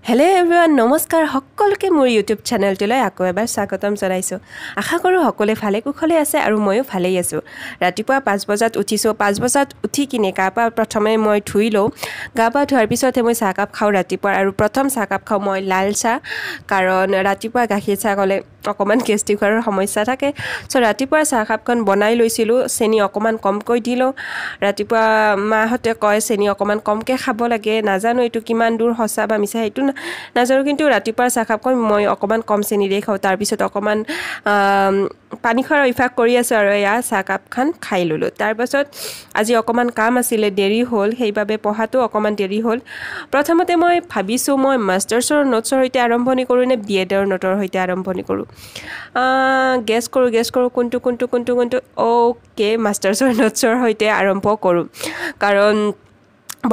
Hello everyone, Namaskar. Sakaluke মোৰ YouTube চেনেলটোলৈ আকৌ এবাৰ স্বাগতম জনাইছো। আশা কৰো সকলোৱে ভালে কুশলে আছে আৰু ময়ো ভালেই আছো। ৰাতিপুৱা 5 বজাত উঠিছো। 5 বজাত উঠি কিনে গাপা প্ৰথমে মই ধুই লও। গাপা ধোৱাৰ পিছতে মই চাহ কাপ খাও ৰাতিপুৱা আৰু প্ৰথম চাহ কাপ খাও মই লাল চাহ কাৰণ ৰাতিপুৱা গাখীৰ চাহ গলে অকমান গেষ্ট্ৰিক হোৱাৰ সমস্যা থাকে। সো ৰাতিপুৱা চাহ কাপখন বনাই লৈছিলো, চেনি অকমান কমকৈ দিলো। ৰাতিপুৱা মাহতে কয় চেনি অকমান কমকে খাব লাগে। নাজানো এটো কিমান দূৰ সঁচা বা মিছা এটো নাজানো, কিন্তু ৰাতিপুৱা চাহ কাপখন মই অকমান কম চেনি দি খাও। তাৰ পিছত অকমান পানী খোৱাৰ অভ্যাস কৰি আছো আৰু এয়া চাহ কাপখন খাই ললো। তাৰ পিছত আজি অকমান কাম আছিল, দেৰি হ'ল, সেইবাবে পঢ়াটো অকমান দেৰি হ'ল। প্ৰথমতে মই ভাবিছো মই মাষ্টাৰ্ছৰ নোটছৰ সৈতে আৰম্ভণি কৰো নে বিএডৰ নোটৰ সৈতে আৰম্ভণি কৰো। গেছ কৰো কোনটো ওকে মাষ্টাৰ্ছৰ নোটছৰ সৈতে আৰম্ভ কৰো কাৰণ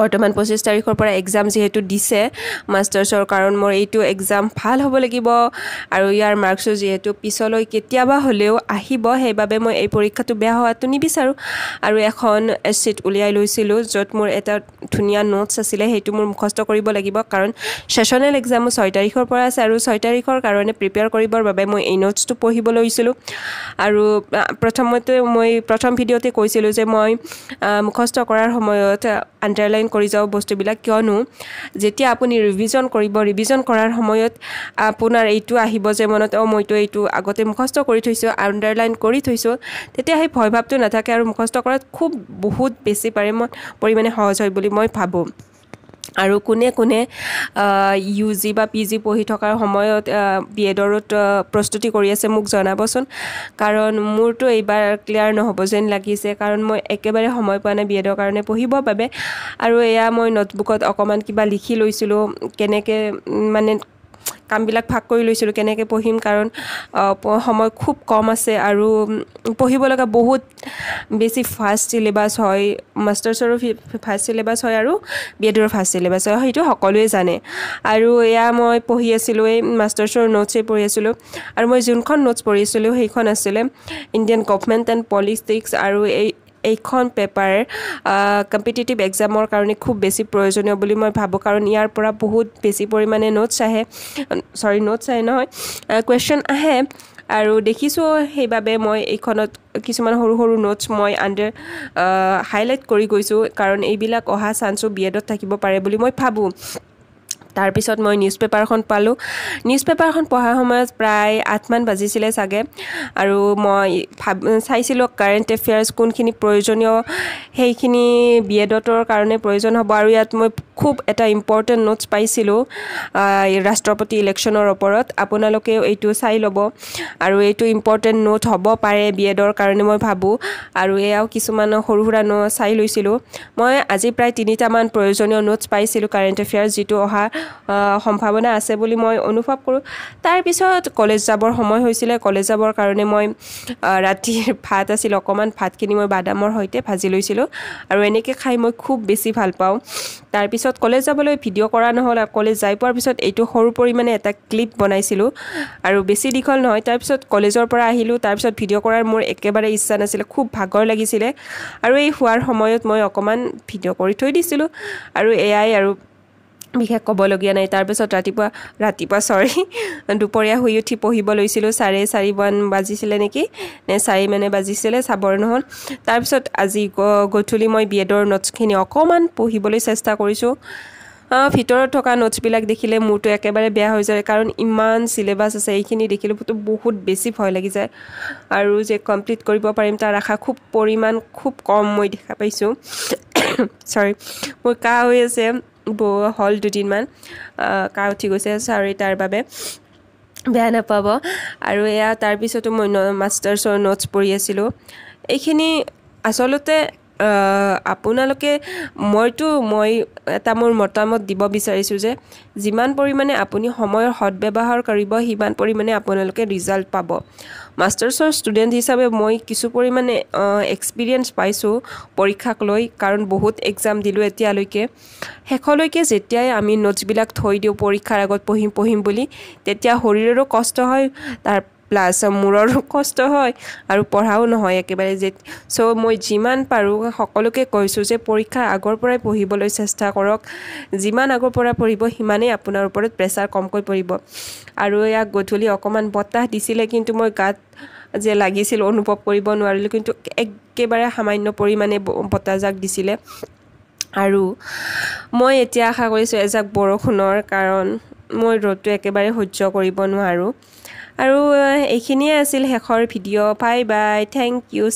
বৰ্তমান 25 তাৰিখৰ পৰা এক্সাম যেহেতু দিছে মাষ্টাৰ্ছৰ, কাৰণ মোৰ এইটো এক্সাম ভাল হ'ব লাগিব আৰু ইয়াৰ মাৰ্কছো যেহেতু পিছলৈ কেতিয়াবা হ'লেও আহিব, সেইবাবে মই এই পৰীক্ষাটো বেয়া হোৱাটো নিবিচাৰো। আৰু এখন এচিট উলিয়াই লৈছিলো য'ত মোৰ এটা ধুনীয়া নোটছ আছিলে, সেইটো মোৰ মুখস্থ কৰিব লাগিব কাৰণ সেশনেল এক্সামো 6 তাৰিখৰ পৰা আছে আৰু 6 তাৰিখৰ কাৰণে প্ৰিপেয়াৰ কৰিবৰ বাবে মই এই নোটছটো পঢ়িব লৈছিলো। আৰু প্ৰথমতে মই প্ৰথম ভিডিঅ'তে কৈছিলো যে মই মুখস্থ কৰাৰ সময়ত আন্ডাৰলাইন কৰি যাও বস্তুবিলাক, কিয়নো যেতিয়া আপুনি ৰিভিজন কৰিব, ৰিভিজন কৰাৰ সময়ত আপোনাৰ এইটো আহিব যে মনত মইতো এইটো আগতে মুখস্থ কৰি থৈছো, আন্ডাৰলাইন কৰি থৈছো, তেতিয়া সেই ভয় ভাৱটো নাথাকে আৰু মুখস্থ কৰাত খুব বহুত বেছি পৰিমাণে সহজ হয় বুলি মই ভাবো। আৰু কোনে ইউজি বা পিজি পঢ়ি থকাৰ সময়ত বিএডৰত প্ৰস্তুতি কৰি আছে মোক জনাবচোন, কাৰণ মোৰতো এইবাৰ ক্লিয়াৰ নহ'ব যেন লাগিছে কাৰণ মই একেবাৰে সময় পোৱা নাই বিএডৰ কাৰণে পঢ়িবৰ বাবে। আৰু এয়া মই নোটবুকত অকমান কিবা লিখি লৈছিলো, কেনেকে মানে কামবিলাক ভাগ কৰি লৈছিলো কেনেকে পঢ়িম, কাৰণ সময় খুব কম আছে আৰু পঢ়িব লগা বহুত বেছি ফাষ্ট চিলেবাছ হয়। মাষ্টাৰ্ছৰো ফাষ্ট চিলেবাছ হয় আৰু বিএডৰ ফাষ্ট চিলেবাছ হয়, সেইটো সকলোৱে জানে। আৰু এয়া মই পঢ়ি আছিলো, এই মাষ্টাৰ্ছৰ নোটছেই পঢ়ি আছিলো আৰু মই যোনখন নোটছ পঢ়িছিলো সেইখন আছিলে ইণ্ডিয়ান গভৰ্ণমেণ্ট এণ্ড পলিটিক্স। আৰু এইখন পেপাৰ কম্পিটিটিভ এক্সামৰ কাৰণে খুব বেছি প্ৰয়োজনীয় বুলি মই ভাবোঁ, কাৰণ ইয়াৰ পৰা বহুত বেছি পৰিমাণে নোটছ আহে নহয় কুৱেশ্যন আহে আৰু দেখিছোঁ। সেইবাবে মই এইখনত কিছুমান সৰু নোটছ মই হাইলাইট কৰি গৈছোঁ, কাৰণ এইবিলাক অহা চান্সো বিএডত থাকিব পাৰে বুলি মই ভাবোঁ। তাৰপিছত মই নিউজ পেপাৰখন পালোঁ। নিউজ পেপাৰখন পঢ়াৰ সময়ত প্ৰায় 8 মান বাজিছিলে চাগে, আৰু মই চাইছিলোঁ কাৰেণ্ট এফেয়াৰ্ছ কোনখিনি প্ৰয়োজনীয়, সেইখিনি বিএডৰ কাৰণে প্ৰয়োজন হ'ব। আৰু ইয়াত মই খুব এটা ইম্পৰ্টেণ্ট নোটছ পাইছিলোঁ ৰাষ্ট্ৰপতি ইলেকশ্যনৰ ওপৰত। আপোনালোকেও এইটো চাই ল'ব আৰু এইটো ইম্পৰ্টেণ্ট নোট হ'ব পাৰে বিএডৰ কাৰণে মই ভাবোঁ। আৰু এয়াও কিছুমান সৰু সুৰা নোট চাই লৈছিলোঁ মই। আজি প্ৰায় 3টামান প্ৰয়োজনীয় নোটছ পাইছিলোঁ কাৰেণ্ট এফেয়াৰ্ছ, যিটো অহা সম্ভাৱনা আছে বুলি মই অনুভৱ কৰোঁ। তাৰপিছত কলেজ যাবৰ সময় হৈছিলে। কলেজ যাবৰ কাৰণে মই ৰাতিৰ ভাত আছিল, অকণমান ভাতখিনি মই বাদামৰ সৈতে ভাজি লৈছিলোঁ আৰু এনেকৈ খাই মই খুব বেছি ভাল পাওঁ। তাৰপিছত কলেজ যাবলৈ ভিডিঅ' কৰা নহ'ল। কলেজ যাই পোৱাৰ পিছত এইটো সৰু পৰিমাণে এটা ক্লিপ বনাইছিলোঁ আৰু বেছি দীঘল নহয়। তাৰপিছত কলেজৰ পৰা আহিলোঁ, তাৰপিছত ভিডিঅ' কৰাৰ মোৰ একেবাৰে ইচ্ছা নাছিলে, খুব ভাগৰ লাগিছিলে আৰু এই শোৱাৰ সময়ত মই অকণমান ভিডিঅ' কৰি থৈ দিছিলোঁ আৰু এয়াই আৰু বিশেষ ক'বলগীয়া নাই। তাৰপিছত দুপৰীয়া শুই উঠি পঢ়িব লৈছিলোঁ। 4:30 বাজিছিলে নেকি, নে 4 মানে বাজিছিলে, চাবৰ নহ'ল। তাৰপিছত আজি গধূলি মই বিএডৰ নোটছখিনি অকণমান পঢ়িবলৈ চেষ্টা কৰিছোঁ। ভিতৰত থকা নোটছবিলাক দেখিলে মোৰতো একেবাৰে বেয়া হৈ যায়, কাৰণ ইমান চিলেবাছ আছে। এইখিনি দেখিলে বহুত বেছি ভয় লাগি যায় আৰু যে কমপ্লিট কৰিব পাৰিম তাৰ আশা খুব কম মই দেখা পাইছোঁ। চৰি, মোৰ কাহ হৈ আছে, হ'ল 2দিনমান কাহ উঠি গৈছে, চৰি তাৰ বাবে, বেয়া নাপাব। আৰু এয়া তাৰপিছতো মই মাষ্টাৰ্ছৰ নোটছ পঢ়ি আছিলোঁ। এইখিনি আচলতে আপোনালোকে মই এটা মোৰ মতামত দিব বিচাৰিছোঁ যে যিমান পৰিমাণে আপুনি সময়ৰ সদব্যৱহাৰ কৰিব, সিমান পৰিমাণে আপোনালোকে ৰিজাল্ট পাব। মাষ্টাৰ্ছৰ ষ্টুডেণ্ট হিচাপে মই কিছু পৰিমাণে এক্সপিৰিয়েঞ্চ পাইছোঁ পৰীক্ষাক লৈ, কাৰণ বহুত এক্সাম দিলোঁ এতিয়ালৈকে। শেষলৈকে যেতিয়াই আমি নোটছবিলাক থৈ দিওঁ পৰীক্ষাৰ আগত পঢ়িম বুলি, তেতিয়া শৰীৰৰো কষ্ট হয়, তাৰ প্লাছ মূৰৰ কষ্ট হয় আৰু পঢ়াও নহয় একেবাৰে যে সো মই যিমান পাৰোঁ সকলোকে কৈছোঁ যে পৰীক্ষাৰ আগৰ পৰাই পঢ়িবলৈ চেষ্টা কৰক যিমান আগৰ পৰা পঢ়িব সিমানেই আপোনাৰ ওপৰত প্ৰেছাৰ কমকৈ পৰিব আৰু ইয়াক গধূলি অকণমান বতাহ দিছিলে কিন্তু মই গাত যে লাগিছিল অনুভৱ কৰিব নোৱাৰিলোঁ কিন্তু একেবাৰে সামান্য পৰিমাণে বতাহজাক দিছিলে আৰু মই এতিয়া আশা কৰিছোঁ এজাক বৰষুণৰ কাৰণ মই ৰ'দটো একেবাৰে সহ্য কৰিব নোৱাৰোঁ আৰু এইখিনিয়ে আছিল শেষৰ video' bye bye thank U